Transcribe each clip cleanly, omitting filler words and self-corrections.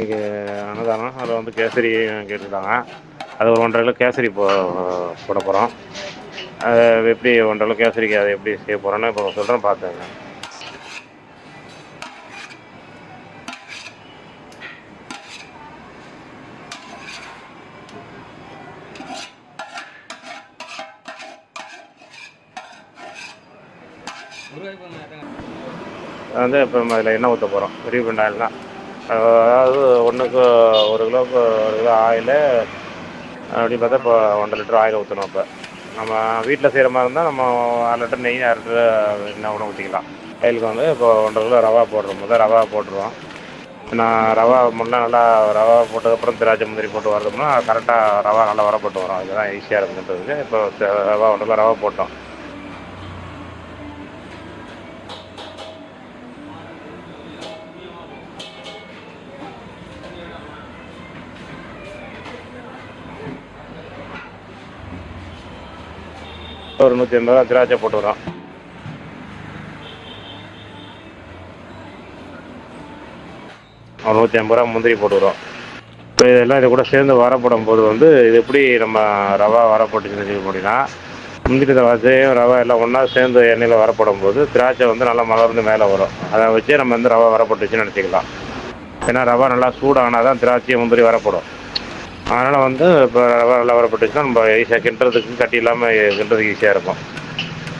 இன்றைக்கி அன்னதானம். அதில் வந்து கேசரி கேட்டுருக்காங்க. அது ஒரு 1.5 கிலோ கேசரி போட போகிறோம். அது எப்படி 1.5 கிலோ கேசரிக்கு அதை எப்படி செய்ய போகிறோன்னு இப்போ சொல்கிறேன், பார்த்துங்க. வந்து இப்போ நம்ம அதில் எண்ணெய் ஊற்ற போகிறோம். ரீஃபைண்ட் ஆயில் தான். அதாவது 1 கிலோவுக்கு 1 கிலோ ஆயிலு அப்படின்னு பார்த்தா இப்போ 1.5 லிட்டர் ஆயில் ஊற்றணும். இப்போ நம்ம வீட்டில் செய்கிற மாதிரி இருந்தால் நம்ம 1/2 லிட்டர் நெய், 1/2 லிட்டர் எண்ணெய் கூட ஊற்றிக்கலாம். ஆயிலுக்கு வந்து இப்போ 1.5 கிலோ ரவா போடுறோம். முதல் ரவா போட்டுருவோம். நான் ரவா முன்னே நல்லா ரவா போட்டதுக்கப்புறம் திராட்சை முந்திரி போட்டு வரதும்னா கரெக்டாக ரவா நல்லா வரப்பட்டு வரும். அதுதான் ஈஸியாக இருக்குன்றதுக்கு இப்போ ரவா 1 கிலோ ரவா போட்டோம். ஒரு 180 ரூபா திராட்சை போட்டுக்கிறோம். ஒரு 150 ரூபா முந்திரி போட்டுக்கிறோம். இப்போ இதெல்லாம் இது கூட சேர்ந்து வரப்படும் போது வந்து இது எப்படி நம்ம ரவா வரப்பட்டுச்சுன்னு சொல்லி அப்படின்னா, முந்திரி திராட்சையும் ரவா எல்லாம் ஒன்றா சேர்ந்து எண்ணெயில் வரப்படும் போது திராட்சை வந்து நல்லா மலர்ந்து மேலே வரும். அதை வச்சே நம்ம வந்து ரவா வரப்பட்டுச்சுன்னு நினச்சிக்கலாம். ஏன்னா ரவா நல்லா சூடானால் தான் திராட்சை முந்திரி வரப்படும். அதனால் வந்து இப்போ ரவா நல்லா வரப்பட்டுச்சுன்னா நம்ம ஈஸியாக கிண்டுறதுக்கு கட்டி இல்லாமல் கிண்டுறதுக்கு ஈஸியாக இருக்கும்.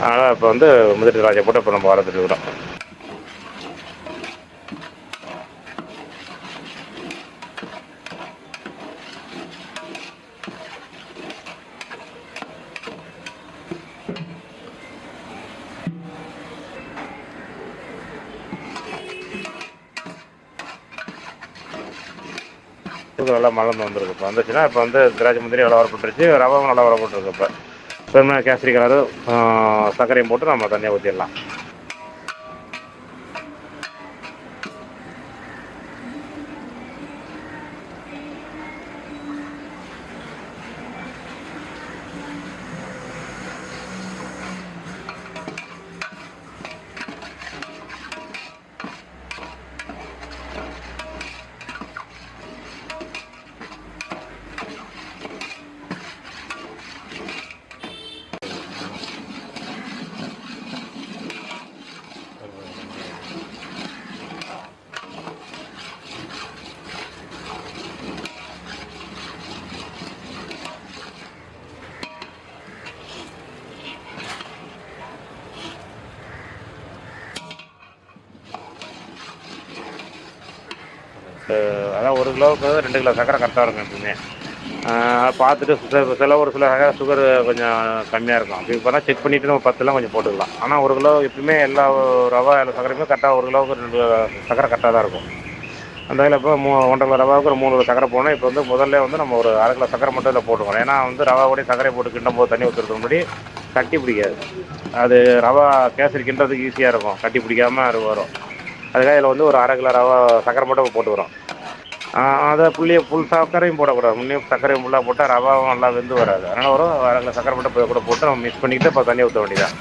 அதனால் இப்போ வந்து முந்திரி திராட்சை போட்டு இப்போ நம்ம வளர்த்துட்டு இருக்கிறோம். நல்லா மலர்ந்து வந்துருக்கு. இப்போ வந்துச்சுன்னா இப்போ வந்து திராட்சை முந்திரி நல்லா வரப்பட்டுருச்சு, ரவாவும் நல்லா வரப்பட்டுருக்கு. இப்போ இப்போ கேசரி கலரு சர்க்கரையும் போட்டு நம்ம தண்ணியை ஊற்றிடலாம். அதான் 1 கிலோவுக்கு 2 கிலோ சர்க்கரை கரெக்டாக இருக்கும் எப்பவுமே. பார்த்துட்டு ஒரு சில சுகர் கொஞ்சம் கம்மியாக இருக்கும். அப்படி இப்போனா செக் பண்ணிவிட்டு நம்ம 10லாம் கொஞ்சம் போட்டுக்கலாம். ஆனால் 1 கிலோ எப்பவுமே எல்லா ரவா எல்லா சர்க்கரையுமே கரெக்டாக 1 கிலோவுக்கு 2 சர்க்கரை கரெக்டாக தான் இருக்கும். அந்த இதில் இப்போ 1.5 கிலோ ரவாவுக்கு ஒரு 3 கிலோ சர்க்கரை போடணும். இப்போ வந்து முதல்ல வந்து நம்ம ஒரு 1/2 கிலோ சர்க்கரை மட்டும் இதில் போட்டுக்கணும். ஏன்னா வந்து ரவாவோடய சர்க்கரை போட்டு கிண்டும் போது தண்ணி ஊற்றுறதுக்கு முன்னாடி கட்டி பிடிக்காது. அது ரவா கேசரி கிண்டுறதுக்கு ஈஸியாக இருக்கும், கட்டி பிடிக்காமல் அது வரும். அதுக்காக இதில் வந்து ஒரு 1/2 கிலோ ரவா சர்க்கரை மட்டும் போட்டுக்கிறோம். அதை ஃபுல் சர்க்கரையும் போடக்கூடாது. முன்னே சர்க்கரையும் ஃபுல்லாக போட்டால் ரவாவும் நல்லா வெந்து வராது. அதனால் ஒரு 1/2 கிலோ சர்க்கரை மட்டும் கூட போட்டு நம்ம மிக்ஸ் பண்ணிக்கிட்டு இப்போ தண்ணி ஊற்ற வேண்டியதான்.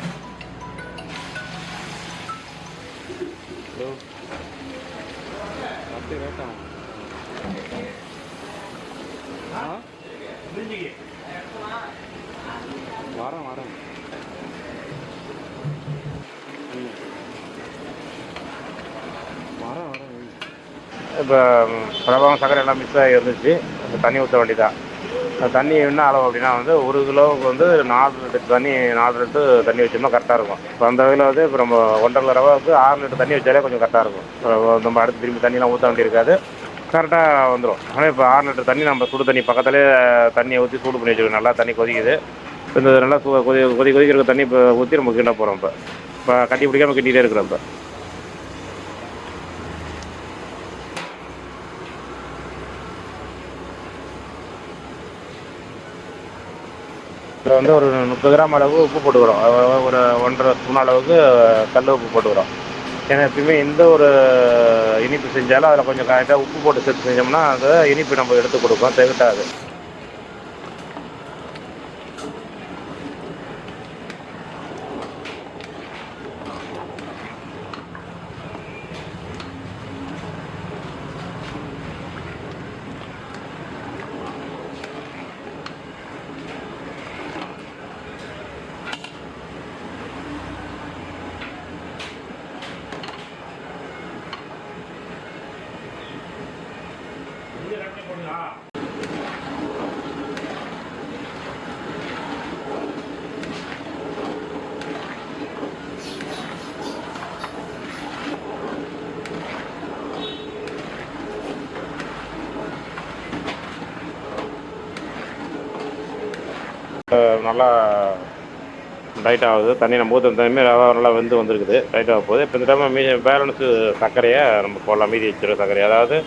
வரேன் இப்போ ரவாவும் சர்க்கரை எல்லாம் மிக்ஸ் ஆகி இருந்துச்சு. இப்போ தண்ணி ஊற்ற வேண்டியதான். தண்ணி என்ன அளவு அப்படின்னா வந்து 1 கிலோவுக்கு வந்து 4 லிட்டர் தண்ணி வச்சோம்னா கரெக்டாக இருக்கும். இப்போ அந்த வகையில் வந்து இப்போ நம்ம 1.5 கிலோ ரவாவுக்கு 6 லிட்டர் தண்ணி வச்சாலே கொஞ்சம் கரெக்டாக இருக்கும். நம்ம அடுத்து திரும்பி தண்ணியெலாம் ஊற்ற வேண்டியிருக்காது, கரெக்டாக வந்துடும். ஆனால் இப்போ 6 லிட்டர் தண்ணி நம்ம சுடு தண்ணி பக்கத்துலேயே தண்ணியை ஊற்றி சூடு பண்ணி வச்சுருக்கோம். நல்லா தண்ணி கொதிக்குது. இந்த நல்லா கொதிக்கிற தண்ணி இப்போ ஊற்றி நம்ம கிண்ட போகிறோம். இப்போ கட்டி பிடிக்காமல் கிண்டிகிட்டே இருக்கிறோம். இதில் வந்து ஒரு 30 கிராம் அளவு உப்பு போட்டுக்கிறோம். ஒரு 1.5 ஸ்பூன் அளவுக்கு கல் உப்பு போட்டுக்கிறோம். ஏன்னா எப்பயுமே எந்த ஒரு இனிப்பு செஞ்சாலும் அதில் கொஞ்சம் கரெக்டாக உப்பு போட்டு சேர்த்து செஞ்சோம்னா அந்த இனிப்பு நம்ம எடுத்து கொடுக்கும், திகட்டாது. நல்லா டைட் ஆகுது. தண்ணி நம்ம ஊற்றுற தண்ணி ரவா நல்லா வெந்து வந்திருக்குது. டைட் ஆக போகுது. இப்போ இந்த டைம் பேலன்ஸு சர்க்கரையை நம்ம போடலாம். மீதி வச்சுருக்க சர்க்கரை, அதாவது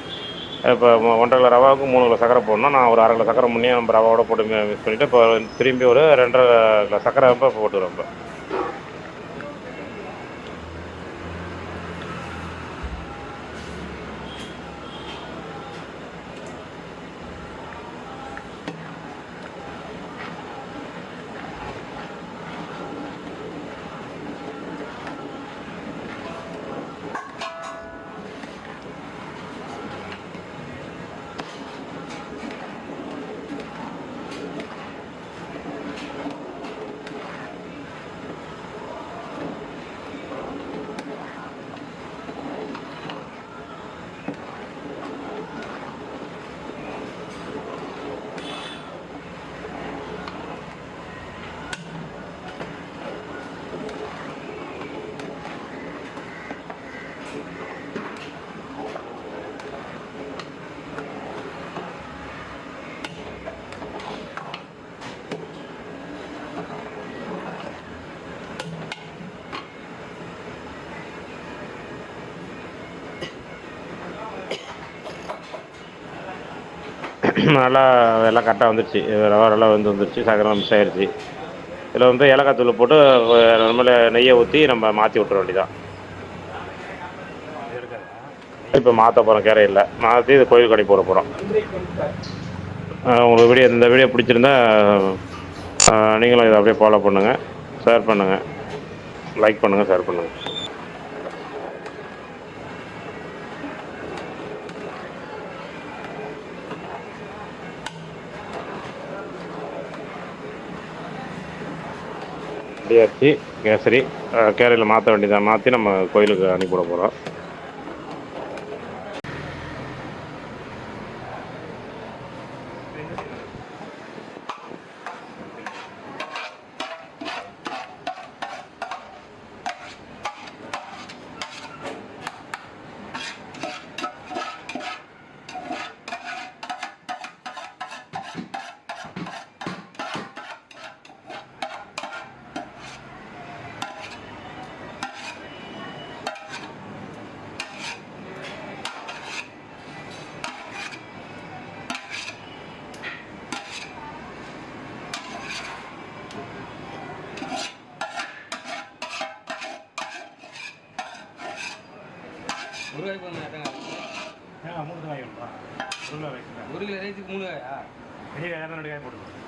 இப்போ 1,5 கிலோ ரவாவுக்கு 3 கிலோ சர்க்கரை போடணும். நான் ஒரு 1/2 கிலோ சர்க்கரை முன்னே நம்ம ரவாவோட போட்டு மிக்ஸ் பண்ணிவிட்டு, இப்போ திரும்பி ஒரு 2,5 கிலோ சர்க்கரை இப்போ போட்டுக்கிறோம். இப்போ நல்லா எல்லாம் கரெக்டாக வந்துடுச்சு. ரவா நல்லா வந்துருச்சு. சர்க்கரை மிக்ஸ் ஆகிடுச்சு. இதில் வந்து ஏலக்காய் தூள் போட்டு நம்மள நெய்யை ஊற்றி நம்ம மாற்றி விட்டுற வேண்டியதான். இப்போ மாற்ற போகிறோம். கேரையில் மாற்றி இது கோயில் கடை போட போகிறோம். உங்களுக்கு இந்த வீடியோ பிடிச்சிருந்தா நீங்களும் இதை அப்படியே ஃபாலோ பண்ணுங்கள், ஷேர் பண்ணுங்கள், லைக் பண்ணுங்கள், ஷேர் பண்ணுங்கள். ரெடியாச்சு கேசரி. கேரையில் மாற்ற வேண்டியதாக மாற்றி நம்ம கோயிலுக்கு அனுப்பிவிட போகிறோம். ஒரு ரூபாய்க்கு மூணு ரூபாய் 1 கிலோ ரைஸுக்கு 3 காயா? பெரிய 200 காய் போட்டுருக்கோம்.